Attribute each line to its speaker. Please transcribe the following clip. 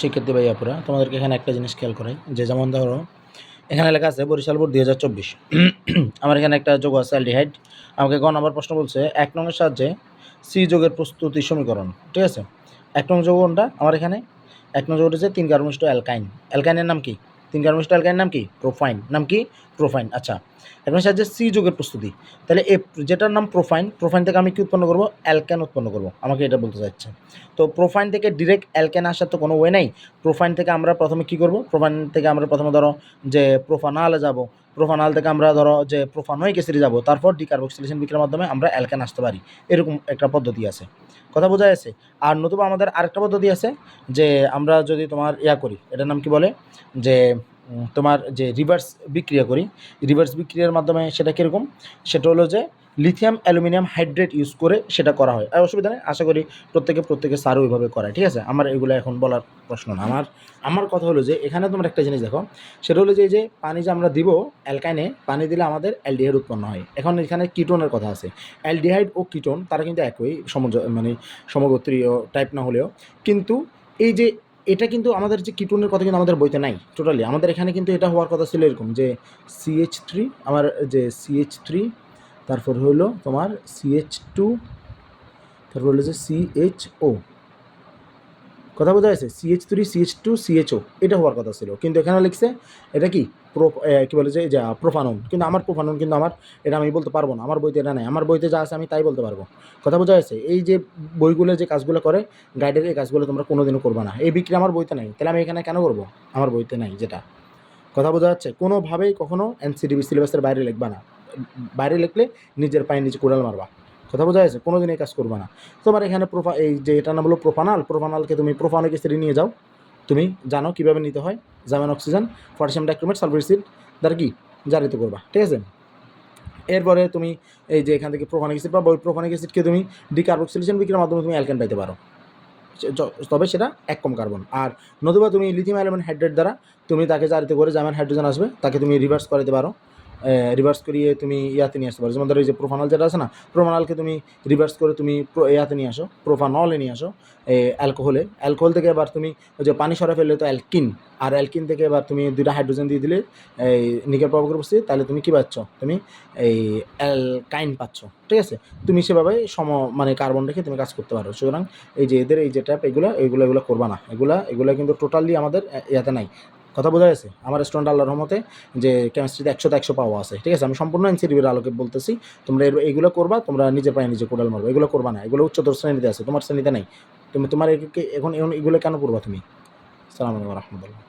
Speaker 1: শিক্ষার্থী ভাইয়াপুরা, তোমাদেরকে এখানে একটা জিনিস খেয়াল করাই যে যেমন ধরো এখানে লেখা আছে বরিশাল বোর্ড 2024। আমার এখানে একটা যোগ আছে অ্যালডিহাইড। আমাকে গ নম্বর প্রশ্ন বলছে 1 নংয়ের সাহায্যে সি যোগের প্রস্তুতি সমীকরণ। ঠিক আছে, 1 নং যোগ কোনটা আমার এখানে? 1 নং যোগ হচ্ছে 3 কার্বনিষ্ট অ্যালকাইন। অ্যালকাইনের নাম কি? 3 কার্বনিষ্ট অ্যালকাইনের নাম কি? প্রোফাইন। নাম কি? প্রোফাইন। আচ্ছা, এর সাহায্যে সি যোগের প্রস্তুতি। তাহলে যেটার নাম প্রোফাইন, প্রোফাইন থেকে আমি কি উৎপন্ন করব? অ্যালকেন উৎপন্ন করব। আমাকে এটা বলতে চাচ্ছে। তো প্রোফাইন থেকে ডিরেক্ট অ্যালকেন আসার তো কোনো ওয়ে নাই। প্রোফাইন থেকে আমরা প্রথমে কি করব? প্রোফাইন থেকে আমরা প্রথমে ধরো যে প্রোফানালে যাব। প্রোফানাল থেকে আমরা ধরো যে প্রোফানয়িক অ্যাসিডে যাব, তারপর ডিকার্বক্সিলেশন বিক্রিয়ার মাধ্যমে আমরা অ্যালকেন আসতে পারি। এরকম একটা পদ্ধতি আছে। কথা বোঝা যাচ্ছে? আর নতুবা আমাদের আরেকটা পদ্ধতি আছে যে আমরা যদি তোমার করি, এটার নাম কি বলে? যে তোমার যে রিভার্স বিক্রিয়া করি। রিভার্স বিক্রিয়ার মাধ্যমে সেটা কীরকম? সেটা হলো যে লিথিয়াম অ্যালুমিনিয়াম হাইড্রেট ইউজ করে সেটা করা হয়। আর অসুবিধা নেই, আশা করি প্রত্যেকে স্যারও ওইভাবে করায়। ঠিক আছে, আমার এগুলো এখন বলার প্রশ্ন না। আমার কথা হলো যে এখানে তোমরা একটা জিনিস দেখো, সেটা হলো যে এই যে পানি যে আমরা দিব অ্যালকাইনে, পানি দিলে আমাদের অ্যালডিহাইড উৎপন্ন হয়। এখন এখানে কিটোনের কথা আছে। অ্যালডিহাইড ও কিটোন তারা কিন্তু একই সমগোত্রীয় টাইপ না হলেও, কিন্তু এই যে এটা কিন্তু আমাদের যে কিটোনের কথা কিন্তু আমাদের বইতে নাই টোটালি। আমাদের এখানে কিন্তু এটা হওয়ার কথা ছিল এরকম যে CH3, আমার যে CH3, তারপর হলো তোমার CH2, তারপর হলো যে CHO। কথা বোঝা যাচ্ছে? CH3 CH2 CHO এটা হওয়ার কথা ছিল, কিন্তু এখানে লিখছে এটা কি কী বলে যে প্রোফানন। কিন্তু আমার প্রোফানন কিন্তু এটা আমি বলতে পারবো না, আমার বইতে এটা নেই। আমার বইতে যা আছে আমি তাই বলতে পারবো। কথা বোঝা যাচ্ছে? এই যে বইগুলো যে কাজগুলো করে গাইডের, এই কাজগুলো তোমরা কোনোদিনও করবে না। এই বিক্রি আমার বইতে নেই, তাহলে আমি এখানে কেন করবো? আমার বইতে নাই যেটা। কথা বোঝা যাচ্ছে? কোনোভাবেই কখনো NCDB সিলেবাসের বাইরে লিখবা না। বাইরে লিখলে নিজের পায়ে নিজে কোড়াল মারবা। কথা বোঝা যাচ্ছে? কোনোদিন এই কাজ করবে না। তোমার এখানে এই যে এটার নাম হলো প্রোফানালকে তুমি প্রোফানিক অ্যাসিডে নিয়ে যাও। তুমি জানো কীভাবে নিতে হয়। German oxygen, potassium dichromate, sulphur acid দ্বারা কি জারিত করবা। ঠিক আছে, এরপরে তুমি এই যে এখান থেকে প্রোফানিক অ্যাসিড পাবো, ওই প্রোফানিক অ্যাসিডকে তুমি ডিকার্বক্সিলেশন বিক্রিয়ার মাধ্যমে তুমি অ্যালকেন পাইতে পারো, তবে সেটা 1 কম কার্বন। আর নতুবা তুমি লিথিয়াম অ্যালুমিনিয়াম হাইড্রেট দ্বারা তুমি তাকে জারিত করে জার্মান হাইড্রোজেন আসবে, তাকে তুমি রিভার্স করাতে পারো। রিভার্স করিয়ে তুমি ইয়াতে নিয়ে আসতে পারো। যেমন ধরো এই যে প্রোফানল যেটা আছে না, প্রোফানলকে তুমি রিভার্স করে তুমি ইয়াতে নিয়ে আসো, প্রোফানলে নিয়ে আসো অ্যালকোহল থেকে এবার তুমি ওই যে পানি সরা ফেললে তো অ্যালকিন, আর অ্যালকিন থেকে এবার তুমি 2টা হাইড্রোজেন দিয়ে দিলে এই নিকেল প্রভাবকের উপস্থিতি, তাহলে তুমি কী পাচ্ছ? তুমি এই অ্যালকাইন পাচ্ছ। ঠিক আছে, তুমি সেভাবে কার্বন রেখে তুমি কাজ করতে পারো। সুতরাং এই যে এদের এই যে ট্যাপ এগুলো করবা না। এগুলো কিন্তু টোটালি আমাদের ইয়াতে নাই। কথা বোঝা গেছে? আমার স্টুডেন্ট আল্লাহর রহমতে যে কেমিস্ট্রিতে 100তে 100 পাওয়া আছে। ঠিক আছে, আমি সম্পূর্ণ NCDB-র আলোকে বলতেছি। তোমরা এগুলো করবা, তোমরা নিজের পায়ে নিজে কোড়াল মারবা। এগুলো করবা না, এগুলো উচ্চতর শ্রেণীতে আছে, তোমার শ্রেণীতে নাই। তোমার এখন এগুলো কেন করবা তুমি? আসসালামু আলাইকুম ওয়া রাহমাতুল্লাহ।